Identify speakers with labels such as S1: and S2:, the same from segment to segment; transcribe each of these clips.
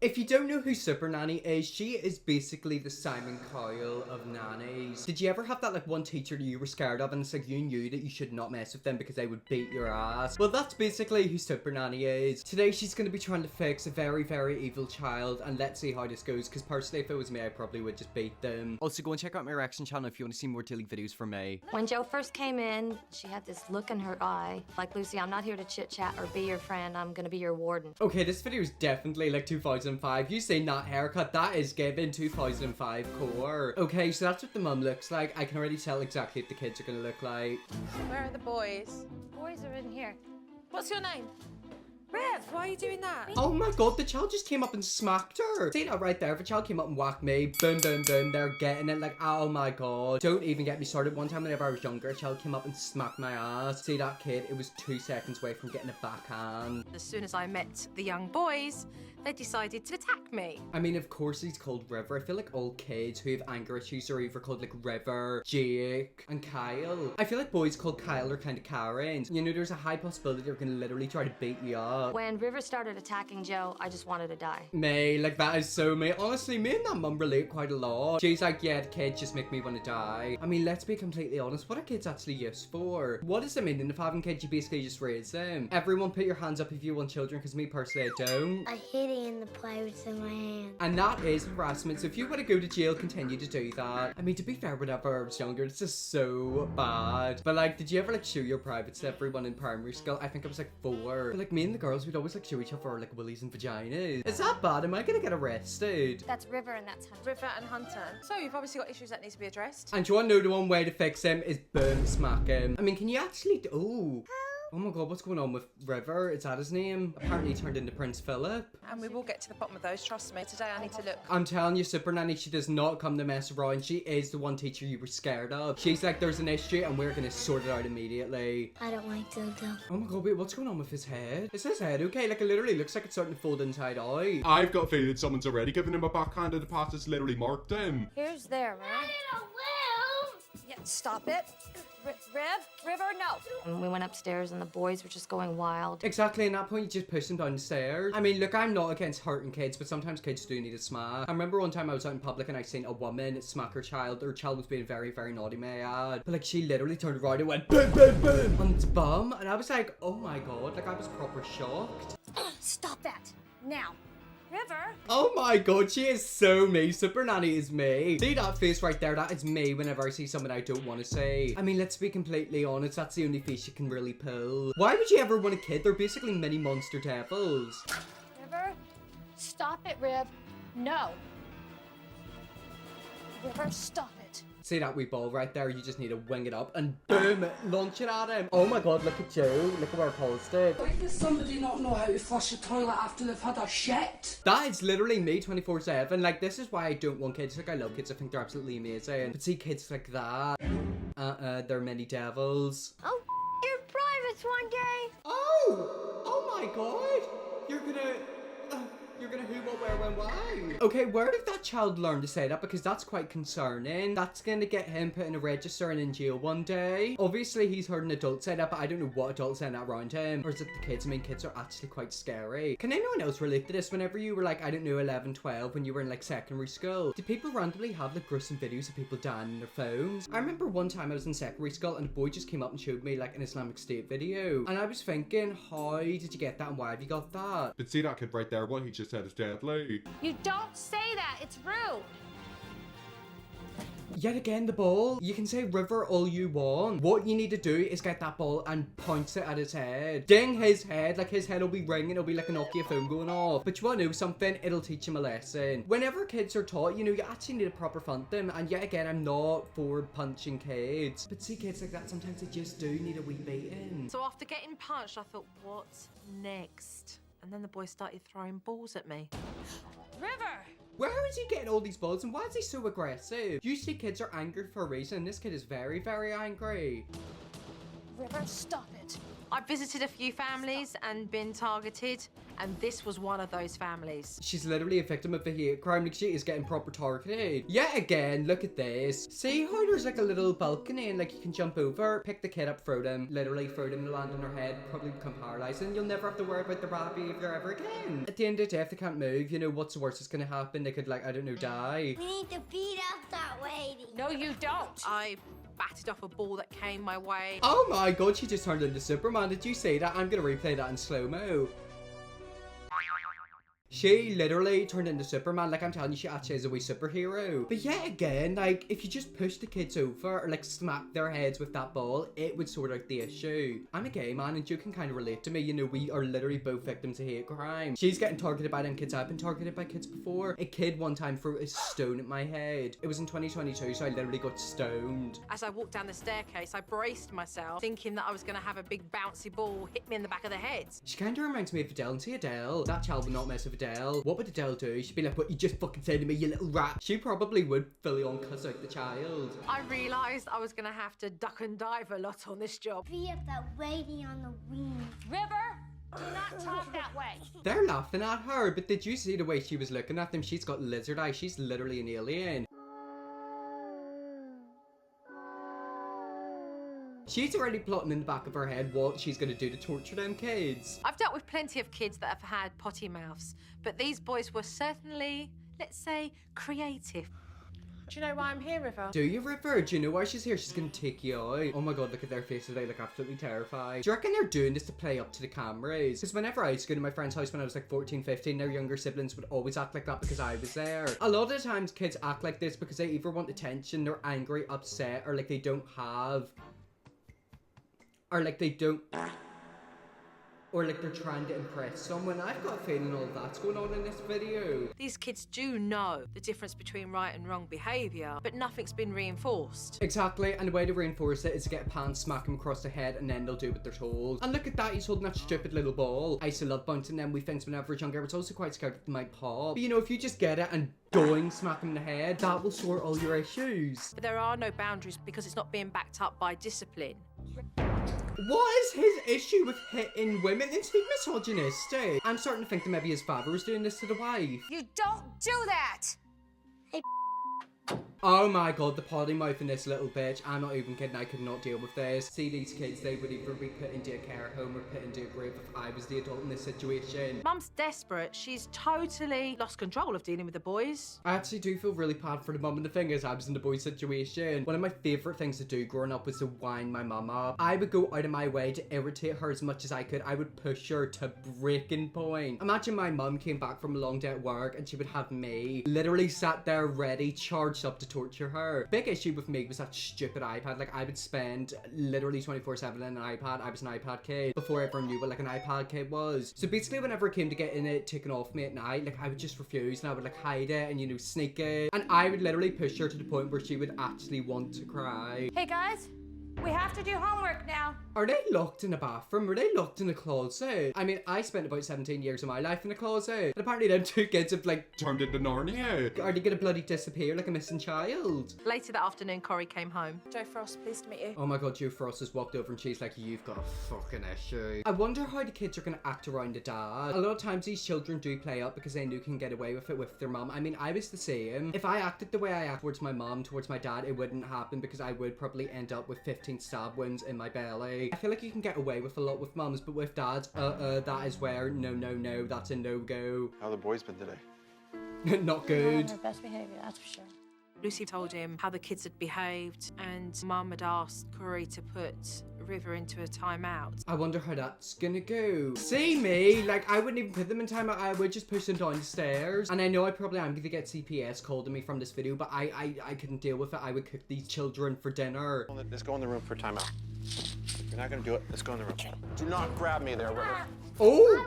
S1: If you don't know who Supernanny is, she is basically the Simon Cowell of nannies. Did you ever have that like one teacher that you were scared of and it's like you knew that you should not mess with them because they would beat your ass? Well, that's basically who Supernanny is. Today she's going to be trying to fix a very, very evil child, and let's see how this goes, because personally if it was me I probably would just beat them. Also go and check out my reaction channel if you want to see more daily videos from me.
S2: When Jo first came in, she had this look in her eye. Like, Lucy, I'm not here to chit chat or be your friend, I'm gonna be your warden.
S1: Okay, this video is definitely like 2005. You say not haircut, that is given 2005 core. Okay, so that's what the mum looks like. I can already tell exactly what the kids are gonna look like.
S3: Where are the boys?
S2: Boys are in here.
S3: What's your name? Rev, why are you doing that?
S1: Oh my god, the child just came up and smacked her. See that right there? If a child came up and whacked me, boom, boom, boom, they're getting it. Like, oh my god. Don't even get me started. One time whenever I was younger, a child came up and smacked my ass. See that kid? It was 2 seconds away from getting a backhand.
S3: As soon as I met the young boys, they decided to attack me.
S1: I mean, of course he's called River. I feel like all kids who have anger issues are either called like River, Jake, and Kyle. I feel like boys called Kyle are kind of Karens. You know, there's a high possibility they're gonna literally try to beat you up.
S2: When River started attacking Jo, I just wanted to die.
S1: May, like that is so me. Honestly, me and that mum relate quite a lot. She's like, yeah, the kids just make me want to die. I mean, let's be completely honest. What are kids actually used for? What is the meaning of having kids? You basically just raise them. Everyone put your hands up if you want children, because me personally, I don't.
S4: I hid in the plywood's in my hand.
S1: And that is harassment. So if you want to go to jail, continue to do that. I mean, to be fair, whenever I was younger, it's just so bad. But like, did you ever like show your privates to everyone in primary school? I think I was like 4. But like me and the girls would always like show each other our like willies and vaginas. Is that bad? Am I gonna get arrested?
S2: That's River and that's Hunter.
S3: River and Hunter. So you've obviously got issues that need to be addressed.
S1: And do you want to know the one way to fix him is boom, smack him. I mean, can you actually oh my god, what's going on with River? Is that his name? Apparently he turned into Prince Philip.
S3: And we will get to the bottom of those, trust me. Today I need to look.
S1: I'm telling you, Supernanny, she does not come to mess around. She is the one teacher you were scared of. She's like, there's an issue and we're gonna sort it out immediately.
S4: I don't like Dildo.
S1: Oh my god, wait, what's going on with his head? Is his head okay? Like, it literally looks like it's starting to fold inside out.
S5: I've got a feeling someone's already given him a backhand and the pass has literally marked him.
S2: Here's there, man.
S3: Yeah, stop it. River, no.
S2: And we went upstairs and the boys were just going wild.
S1: Exactly, in that point, you just push them down the stairs. I mean, look, I'm not against hurting kids, but sometimes kids do need a smack. I remember one time I was out in public and I seen a woman smack her child. Her child was being very, very naughty, may I add. But like, she literally turned around and went boom, boom, boom on its bum. And I was like, oh my god, like I was proper shocked.
S2: Stop that. Now. River.
S1: Oh my god, she is so me. Supernanny is me. See that face right there? That is me whenever I see someone I don't want to say. I mean, let's be completely honest. That's the only face she can really pull. Why would you ever want a kid? They're basically mini monster devils.
S2: River. Stop it, Riv. No. River, stop it.
S1: See that wee ball right there? You just need to wing it up and boom, launch it at him. Oh my god, look at Joe. Look at where Paul's it.
S6: Why does somebody not know how to flush a toilet after they've had a shit?
S1: That is literally me 24/7. Like, this is why I don't want kids. Like, I love kids. I think they're absolutely amazing. But see kids like that. They're many devils.
S4: Oh, your privates one day.
S1: Oh my god. You're gonna who, what, where, when, why? Okay, where did that child learn to say that? Because that's quite concerning. That's gonna get him put in a register and in jail one day. Obviously, he's heard an adult say that, but I don't know what adult saying that around him. Or is it the kids? I mean, kids are actually quite scary. Can anyone else relate to this? Whenever you were like, I don't know, 11, 12, when you were in like secondary school, did people randomly have like gruesome videos of people dying on their phones? I remember one time I was in secondary school and a boy just came up and showed me like an Islamic State video. And I was thinking, how did you get that and why have you got that?
S5: But see that kid right there? What he just said is deadly.
S2: You don't say that. It's rude.
S1: Yet again, the ball. You can say River all you want. What you need to do is get that ball and point it at his head. Ding his head. Like, his head will be ringing. It'll be like a Nokia phone going off. But you want to know something? It'll teach him a lesson. Whenever kids are taught, you know, you actually need to proper front them. And yet again, I'm not for punching kids. But see, kids like that, sometimes they just do need a wee beating.
S3: So after getting punched, I thought, what's next? And then the boy started throwing balls at me. River!
S1: Where is he getting all these balls and why is he so aggressive? Usually kids are angry for a reason. This kid is very, very angry.
S2: River, stop it.
S3: I've visited a few families and been targeted, And this was one of those families.
S1: She's literally a victim of a hate crime. Like, she is getting proper targeted. Yet again, look at this. See how there's like a little balcony and like you can jump over, pick the kid up, throw them, literally throw them to land on her head, probably become paralyzed, and you'll never have to worry about the bad behavior ever again. At the end of the day, if they can't move, you know, what's the worst that's gonna happen? They could, like, I don't know, die.
S4: We need to beat up that lady.
S3: No, you don't. I batted off a ball that came my way.
S1: Oh my god, she just turned into Superman. Did you see that? I'm gonna replay that in slow-mo. She literally turned into Superman. Like, I'm telling you, she actually is a wee superhero. But yet again, like, if you just push the kids over or like smack their heads with that ball, it would sort out the issue. I'm a gay man and you can kind of relate to me. You know, we are literally both victims of hate crime. She's getting targeted by them kids. I've been targeted by kids before. A kid one time threw a stone at my head. It was in 2022, so I literally got stoned.
S3: As I walked down the staircase, I braced myself, thinking that I was going to have a big bouncy ball hit me in the back of the head.
S1: She kind of reminds me of Adele. And see Adele, that child would not mess with Adele. What would Adele do? She'd be like, what you just fucking said to me, you little rat. She probably would fully on cuss out the child.
S3: I realised I was going to have to duck and dive a lot on this job.
S4: Beat up that lady on the wing.
S7: River, do not talk that way.
S1: They're laughing at her, but did you see the way she was looking at them? She's got lizard eyes. She's literally an alien. She's already plotting in the back of her head what she's going to do to torture them kids.
S3: I've dealt with plenty of kids that have had potty mouths, but these boys were certainly, let's say, creative. Do you know why I'm here, River?
S1: Do you, River? Do you know why she's here? She's going to take you out. Oh my god, look at their faces. They look absolutely terrified. Do you reckon they're doing this to play up to the cameras? Because whenever I used to go to my friend's house when I was like 14, 15, their younger siblings would always act like that because I was there. A lot of the times kids act like this because they either want attention, they're angry, upset, or like they don't have... Or like they don't... Or like they're trying to impress someone. I've got a feeling all that's going on in this video.
S3: These kids do know the difference between right and wrong behaviour, but nothing's been reinforced.
S1: Exactly, and the way to reinforce it is to get a pan, smack him across the head, and then they'll do what they're told. And look at that, he's holding that stupid little ball. I used to love bouncing them wee things whenever I was younger. I was also quite scared that they might pop. But you know, if you just get it and doing smack him in the head, that will sort all your issues.
S3: But there are no boundaries because it's not being backed up by discipline.
S1: What is his issue with hitting women? Is he misogynistic? I'm starting to think that maybe his father was doing this to the wife.
S7: You don't do that.
S1: Oh my god, the potty mouth in this little bitch. I'm not even kidding, I could not deal with this. See, these kids, they would either be put into a care home or put into a grave if I was the adult in this situation.
S3: Mum's desperate. She's totally lost control of dealing with the boys.
S1: I actually do feel really bad for the mum, and the thing is, I was in the boy situation. One of my favourite things to do growing up was to wind my mum up. I would go out of my way to irritate her as much as I could. I would push her to breaking point. Imagine my mum came back from a long day at work and she would have me literally sat there ready, charged up to torture her. Big issue with me was that stupid iPad. Like, I would spend literally 24/7 on an iPad. I was an iPad kid before I ever knew what like an iPad kid was. So basically whenever it came to getting it taken off me at night, like I would just refuse and I would like hide it and, you know, sneak it. And I would literally push her to the point where she would actually want to cry.
S7: Hey guys, we have to do homework now.
S1: Are they locked in a bathroom? Are they locked in a closet? I mean, I spent about 17 years of my life in a closet. And apparently them two kids have like...
S5: Turned into Narnia.
S1: Are they gonna bloody disappear like a missing child?
S3: Later that afternoon, Corrie came home. Joe Frost, pleased to meet you.
S1: Oh my god, Joe Frost has walked over and she's like, you've got a fucking issue. I wonder how the kids are gonna act around the dad. A lot of times these children do play up because they knew can get away with it with their mum. I mean, I was the same. If I acted the way I act towards my mum, towards my dad, it wouldn't happen because I would probably end up with 15 stab wounds in my belly. I feel like you can get away with a lot with mums, but with dads, that is where no, that's a no-go.
S8: How the boys been today?
S1: Not good.
S7: Her best behavior, that's for sure.
S3: Lucy told him how the kids had behaved, and Mum had asked Corrie to put River into a timeout.
S1: I wonder how that's gonna go. See me? Like, I wouldn't even put them in timeout. I would just push them down the stairs. And I know I probably am gonna get CPS called to me from this video, but I couldn't deal with it. I would cook these children for dinner.
S8: Let's go in the room for timeout. You're not gonna do it. Let's go in the room. Do not grab me there, River.
S1: Oh!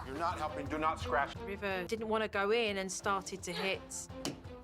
S8: You're not helping. Do not scratch.
S3: River didn't want to go in and started to hit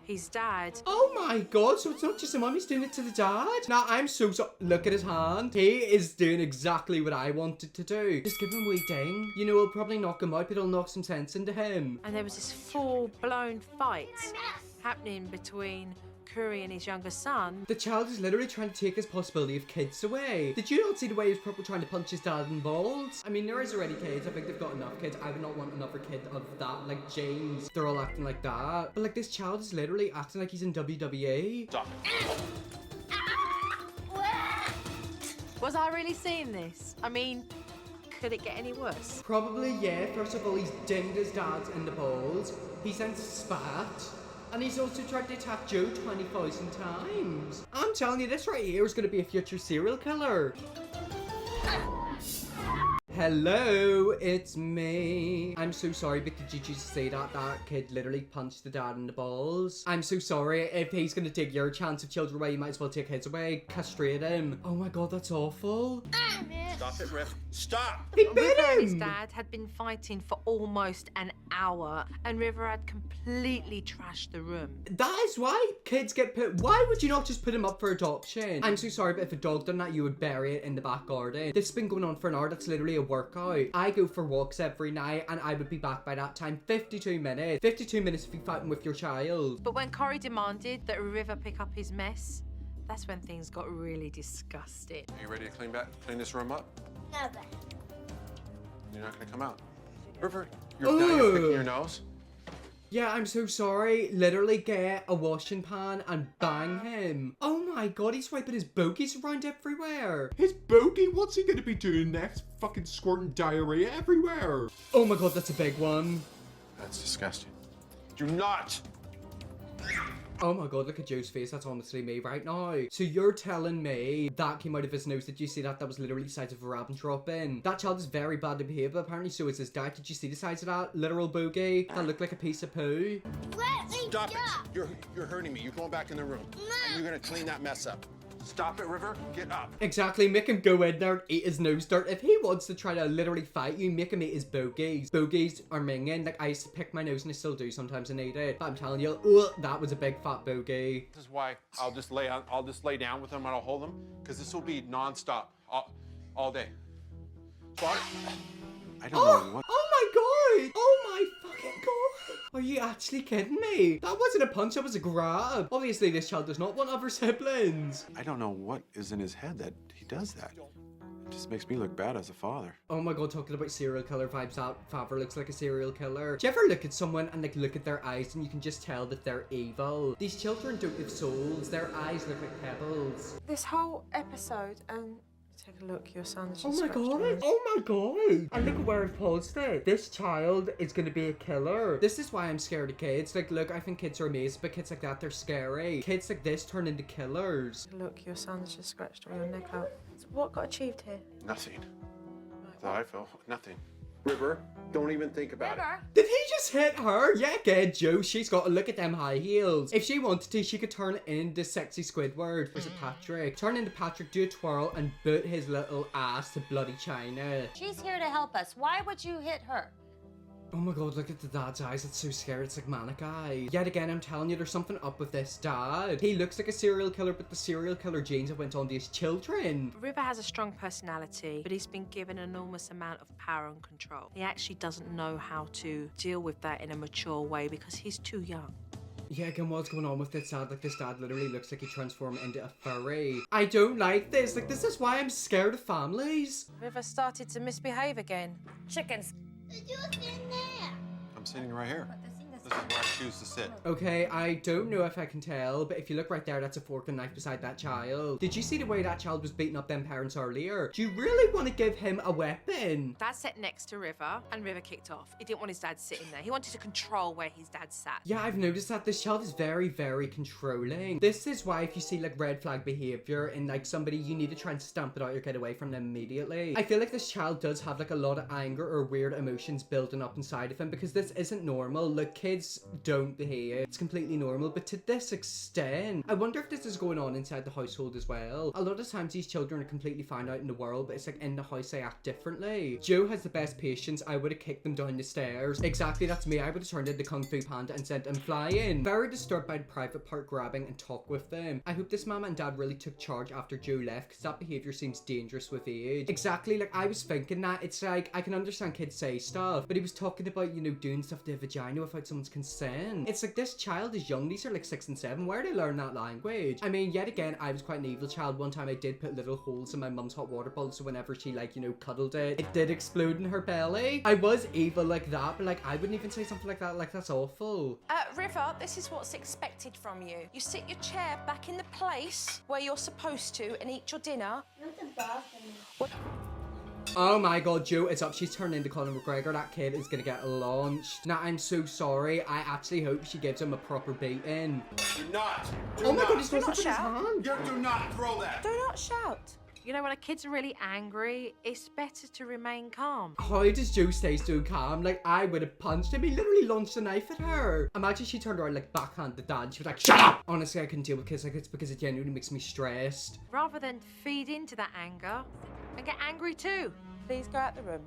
S3: his dad.
S1: Oh my god, so it's not just the mum, he's doing it to the dad? Now, I'm so look at his hand. He is doing exactly what I wanted to do. Just give him a wee ding. You know, it'll probably knock him out, but it'll knock some sense into him.
S3: And there was this full-blown fight happening between Curry and his younger son.
S1: The child is literally trying to take his possibility of kids away. Did you not see the way he was probably trying to punch his dad in the balls? I mean, there is already kids. I think they've got enough kids. I would not want another kid of that. Like James, they're all acting like that. But like this child is literally acting like he's in WWE.
S8: Stop.
S3: Was I really seeing this? I mean, could it get any worse?
S1: Probably, yeah. First of all, he's dinged his dad in the balls. He sent spat. And he's also tried to attack Joe 20,000 times. I'm telling you, this right here is going to be a future serial killer. Hello, it's me. I'm so sorry, but did you just say that? That kid literally punched the dad in the balls. I'm so sorry. If he's gonna take your chance of children away, you might as well take his away. Castrate him. Oh my god, that's awful.
S8: Stop it, Riff. Stop!
S1: He bit
S3: River and his
S1: him!
S3: dad had been fighting for almost an hour, and River had completely trashed the room.
S1: That is why kids get put. Why would you not just put him up for adoption? I'm so sorry, but if a dog done that, you would bury it in the back garden. This has been going on for an hour. That's literally a workout. I go for walks every night, and I would be back by that time. 52 minutes. 52 minutes if you're fighting with your child.
S3: But when Corey demanded that River pick up his mess, that's when things got really disgusting.
S8: Are you ready to clean this room up?
S4: Never.
S8: You're not gonna come out. River, you're picking your nose?
S1: Yeah, I'm so sorry. Literally get a washing pan and bang him. Oh my god, he's wiping his bogies around everywhere.
S5: His bogey? What's he gonna be doing next? Fucking squirting diarrhea everywhere.
S1: Oh my god, that's a big one.
S8: That's disgusting. Do not!
S1: Oh my god, look at Joe's face. That's honestly me right now. So you're telling me that came out of his nose. Did you see that? That was literally the size of a rabbit dropping. That child is very badly behaved, but apparently so is his dad. Did you see the size of that literal bogey? That looked like a piece of poo.
S4: Let me
S8: Stop
S4: go.
S8: it! You're hurting me. You're going back in the room. And you're gonna clean that mess up. Stop it, River. Get up.
S1: Exactly, make him go in there and eat his nose dirt. If he wants to try to literally fight you, make him eat his bogies. Bogies are minging. Like, I used to pick my nose and I still do sometimes and eat it. But I'm telling you, ugh, that was a big fat bogey.
S8: This is why I'll just lay down with him and I'll hold him, because this will be nonstop all day. Spot? I don't know what.
S1: Oh my god! Oh my fucking god! Are you actually kidding me? That wasn't a punch, that was a grab. Obviously, this child does not want other siblings.
S8: I don't know what is in his head that he does that. It just makes me look bad as a father.
S1: Oh my god, talking about serial killer vibes, that father looks like a serial killer. Do you ever look at someone and like look at their eyes and you can just tell that they're evil? These children don't have souls, their eyes look like pebbles.
S3: This whole episode, take a look, your son's
S1: Oh
S3: just
S1: my
S3: scratched
S1: god,
S3: around.
S1: oh my god. And look at where I've paused it. This child is gonna be a killer. This is why I'm scared of kids. Like, look, I think kids are amazing, but kids like that, they're scary. Kids like this turn into killers.
S3: Look, your son's just scratched all your neck out. So what got achieved here?
S8: Nothing. That's how I feel. Nothing. River, don't even think about it.
S1: Did he just hit her? Yeah, good, Joe. She's got to look at them high heels. If she wanted to, she could turn into sexy Squidward. Or is it Patrick? Turn into Patrick, do a twirl, and boot his little ass to bloody China.
S7: She's here to help us. Why would you hit her?
S1: Oh my god, look at the dad's eyes. It's so scary. It's like manic eye. Yet again, I'm telling you, there's something up with this dad. He looks like a serial killer, but the serial killer genes have went on to his children.
S3: River has a strong personality, but he's been given an enormous amount of power and control. He actually doesn't know how to deal with that in a mature way because he's too young.
S1: Yeah, again, what's going on with this dad? Like, this dad literally looks like he transformed into a furry. I don't like this. Like, this is why I'm scared of families.
S3: River started to misbehave again.
S7: Chickens.
S4: Did you stand there?
S8: I'm sitting right here. This is where I choose to sit.
S1: Okay, I don't know if I can tell, but if you look right there, that's a fork and knife beside that child. Did you see the way that child was beating up them parents earlier? Do you really want to give him a weapon?
S3: Dad sat next to River, and River kicked off. He didn't want his dad sitting there. He wanted to control where his dad sat.
S1: Yeah, I've noticed that this child is very, very controlling. This is why if you see like red flag behavior in like somebody, you need to try and stamp it out or get away from them immediately. I feel like this child does have like a lot of anger or weird emotions building up inside of him because this isn't normal. Look, kids don't behave. It's completely normal, but to this extent, I wonder if this is going on inside the household as well. A lot of times these children are completely found out in the world, but it's like in the house they act differently. Joe has the best patience. I would have kicked them down the stairs. Exactly, that's me. I would have turned into Kung Fu Panda and sent them flying. Very disturbed by the private part grabbing and talk with them. I hope this mama and dad really took charge after Joe left because that behavior seems dangerous with age. Exactly, like I was thinking that. It's like, I can understand kids say stuff, but he was talking about, you know, doing stuff to a vagina without someone someone's consent. It's like, this child is young. These are like 6 and 7. Where do they learn that language? I mean, yet again, I was quite an evil child. One time I did put little holes in my mum's hot water bowl, so whenever she, like, you know, cuddled it, it did explode in her belly. I was evil like that, but like, I wouldn't even say something like that. Like, that's awful.
S9: River, this is what's expected from you. You sit your chair back in the place where you're supposed to and eat your dinner.
S4: Not the bathroom.
S9: What?
S1: Oh my god, Joe, it's up. She's turned into Conor McGregor. That kid is gonna get launched. Now, I'm so sorry. I actually hope she gives him a proper beating.
S8: Do not.
S1: Oh my god, he's
S9: Do
S1: supposed
S9: not
S1: to put his
S9: shout.
S1: hand.
S8: Do not throw that.
S9: Do not shout.
S3: You know, when a kid's really angry, it's better to remain calm.
S1: How does Joe stay so calm? Like, I would have punched him. He literally launched a knife at her. Imagine she turned around, like, backhand the dad. She was like, shut up! Honestly, I couldn't deal with kids like this because it genuinely makes me stressed.
S3: Rather than feed into that anger and get angry too.
S9: Please go out the room.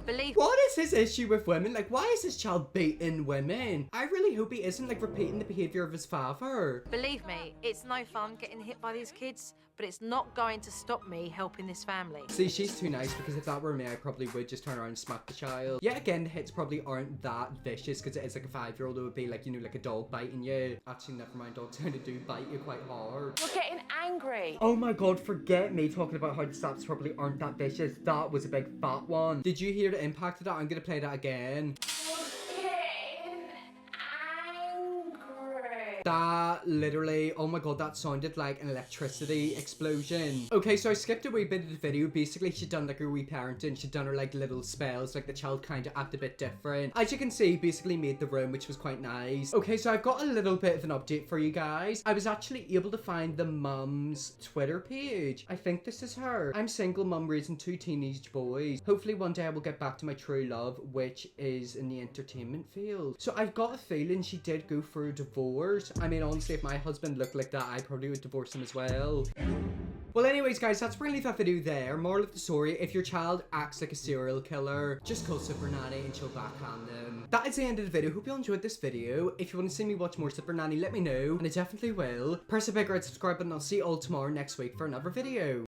S3: Believe
S1: What is his issue with women? Like, why is this child beating women? I really hope he isn't, like, repeating the behavior of his father.
S3: Believe me, it's no fun getting hit by these kids, but it's not going to stop me helping this family.
S1: See, she's too nice, because if that were me, I probably would just turn around and smack the child. Yet again, the hits probably aren't that vicious, because it is like a 5-year-old. It would be like, you know, like a dog biting you. Actually, never mind, dogs kind of do bite you quite hard.
S9: You're getting angry.
S1: Oh my god, forget me talking about how the slaps probably aren't that vicious. That was a big fat one. Did you hear the impact of that? I'm gonna play that again. That literally, oh my god, that sounded like an electricity explosion. Okay, so I skipped a wee bit of the video. Basically, she'd done like her wee parenting. She'd done her like little spells, like the child kind of acted a bit different. As you can see, basically made the room, which was quite nice. Okay, so I've got a little bit of an update for you guys. I was actually able to find the mum's Twitter page. I think this is her. I'm single mum raising 2 teenage boys. Hopefully one day I will get back to my true love, which is in the entertainment field. So I've got a feeling she did go for a divorce. I mean, honestly, if my husband looked like that, I probably would divorce him as well. Well, anyways, guys, that's really that video there. Moral of the story, if your child acts like a serial killer, just call Supernanny and she'll backhand them. That is the end of the video. Hope you all enjoyed this video. If you want to see me watch more Supernanny, let me know, and I definitely will. Press the big red subscribe button. I'll see you all tomorrow next week for another video.